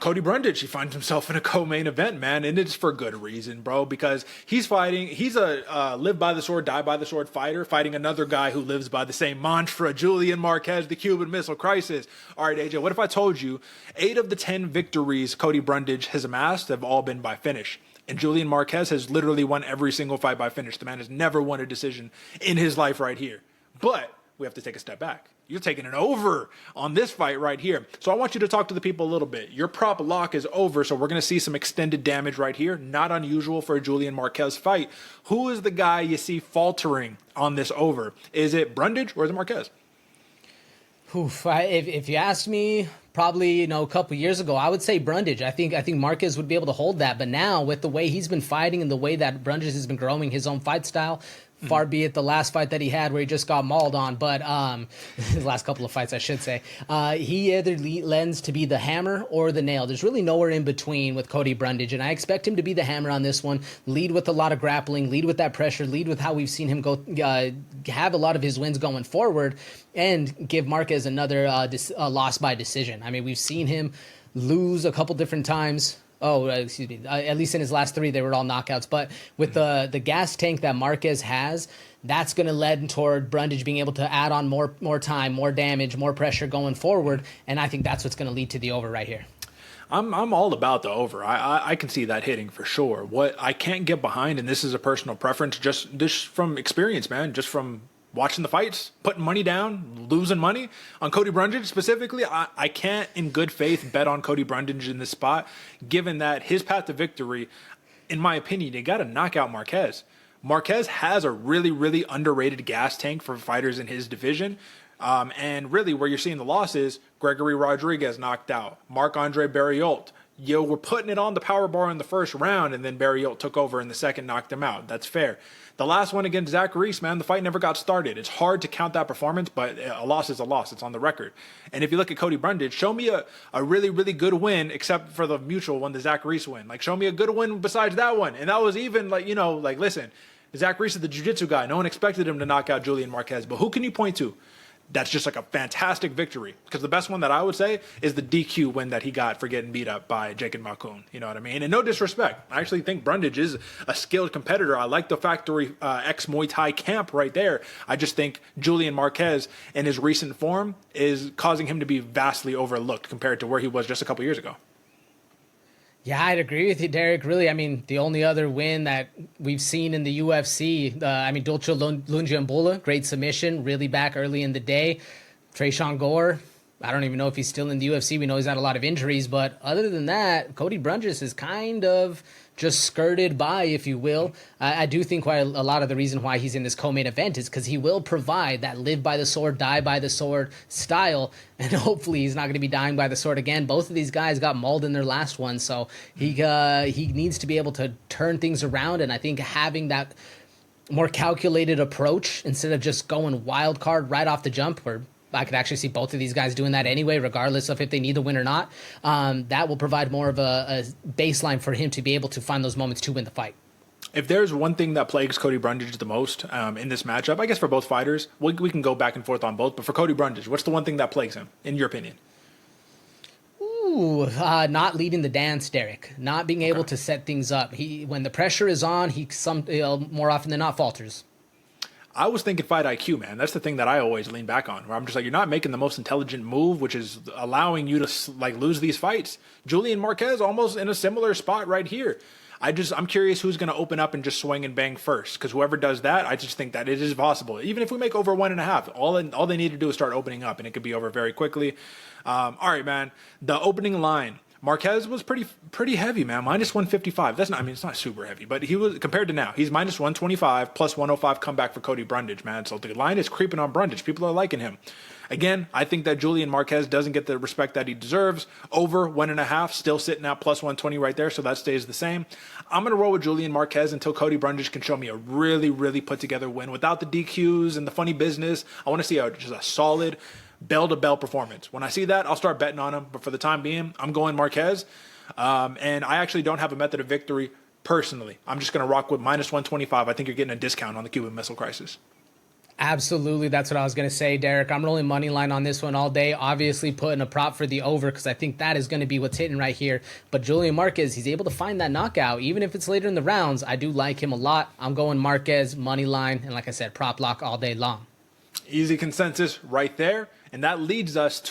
Cody Brundage, he finds himself in a co-main event, man, and it's for good reason, bro, because he's a live by the sword, die by the sword fighter, fighting another guy who lives by the same mantra, Julian Marquez, the Cuban Missile Crisis. All right, AJ, what if I told you 8 of the 10 victories Cody Brundage has amassed have all been by finish? And Julian Marquez has literally won every single fight by finish. The man has never won a decision in his life right here. But we have to take a step back. You're taking an over on this fight right here. So I want you to talk to the people a little bit. Your prop lock is over, so we're going to see some extended damage right here. Not unusual for a Julian Marquez fight. Who is the guy you see faltering on this over? Is it Brundage or is it Marquez? Oof, if you asked me, probably a couple years ago, I would say Brundage. I think Marquez would be able to hold that. But now, with the way he's been fighting and the way that Brundage has been growing his own fight style, far be it the last fight that he had where he just got mauled on, but his last couple of fights, I should say, he either lends to be the hammer or the nail. There's really nowhere in between with Cody Brundage, and I expect him to be the hammer on this one, lead with a lot of grappling, lead with that pressure, lead with how we've seen him go have a lot of his wins going forward, and give Marquez another loss by decision. I mean, we've seen him lose a couple different times. Excuse me. At least in his last 3, they were all knockouts. But with the gas tank that Marquez has, that's going to lead toward Brundage being able to add on more time, more damage, more pressure going forward. And I think that's what's going to lead to the over right here. I'm all about the over. I can see that hitting for sure. What I can't get behind, and this is a personal preference, just from experience, man, just from watching the fights, putting money down, losing money on Cody Brundage specifically, I can't in good faith bet on Cody Brundage in this spot, given that his path to victory, in my opinion, you got to knock out Marquez. Marquez has a really, really underrated gas tank for fighters in his division. And really where you're seeing the losses, Gregory Rodriguez knocked out, Marc-Andre Barriault. We're putting it on the power bar in the first round, and then Barriault took over in the second, knocked him out. That's fair. The last one against Zach Reese, man, the fight never got started. It's hard to count that performance, but a loss is a loss. It's on the record. And if you look at Cody Brundage, show me a really, really good win, except for the mutual one, the Zach Reese win. Like, show me a good win besides that one. And that was even, listen, Zach Reese is the jiu-jitsu guy. No one expected him to knock out Julian Marquez. But who can you point to that's just like a fantastic victory? Because the best one that I would say is the DQ win that he got for getting beat up by Jacob Malkoun. You know what I mean? And no disrespect, I actually think Brundage is a skilled competitor. I like the factory ex-Muay Thai camp right there. I just think Julian Marquez in his recent form is causing him to be vastly overlooked compared to where he was just a couple years ago. Yeah, I'd agree with you, Derek. Really, I mean, the only other win that we've seen in the UFC, Dulce Lungiambula, great submission, really back early in the day. Tresean Gore, I don't even know if he's still in the UFC. We know he's had a lot of injuries, but other than that, Cody Brundage is kind of just skirted by, if you will. I do think a lot of the reason why he's in this co-main event is because he will provide that live by the sword, die by the sword style, and hopefully he's not going to be dying by the sword again. Both of these guys got mauled in their last one, so he needs to be able to turn things around, and I think having that more calculated approach instead of just going wild card right off the jump, where I could actually see both of these guys doing that anyway, regardless of if they need the win or not. That will provide more of a baseline for him to be able to find those moments to win the fight. If there's one thing that plagues Cody Brundage the most in this matchup, I guess for both fighters, we can go back and forth on both, but for Cody Brundage, what's the one thing that plagues him, in your opinion? Not leading the dance, Derek. Not being able to set things up. When the pressure is on, he more often than not falters. I was thinking fight IQ, man. That's the thing that I always lean back on, where I'm just like, you're not making the most intelligent move, which is allowing you to lose these fights. Julian Marquez almost in a similar spot right here. I'm curious who's going to open up and just swing and bang first, because whoever does that, I just think that it is possible. Even if we make over 1.5, all they need to do is start opening up, and it could be over very quickly. All right, man. The opening line. Marquez was pretty heavy, man. Minus 155. It's not super heavy, but he was, compared to now, he's minus 125 plus 105 comeback for Cody Brundage, man. So the line is creeping on Brundage. People are liking him. Again, I think that Julian Marquez doesn't get the respect that he deserves. Over 1.5, still sitting at plus 120 right there, so that stays the same. I'm going to roll with Julian Marquez until Cody Brundage can show me a really, really put together win without the DQs and the funny business. I want to see just a solid bell-to-bell performance. When I see that, I'll start betting on him. But for the time being, I'm going Marquez. And I actually don't have a method of victory personally. I'm just going to rock with minus 125. I think you're getting a discount on the Cuban Missile Crisis. Absolutely. That's what I was going to say, Derek. I'm rolling money line on this one all day. Obviously putting a prop for the over because I think that is going to be what's hitting right here. But Julian Marquez, he's able to find that knockout. Even if it's later in the rounds, I do like him a lot. I'm going Marquez, money line, and like I said, prop lock all day long. Easy consensus right there. And that leads us to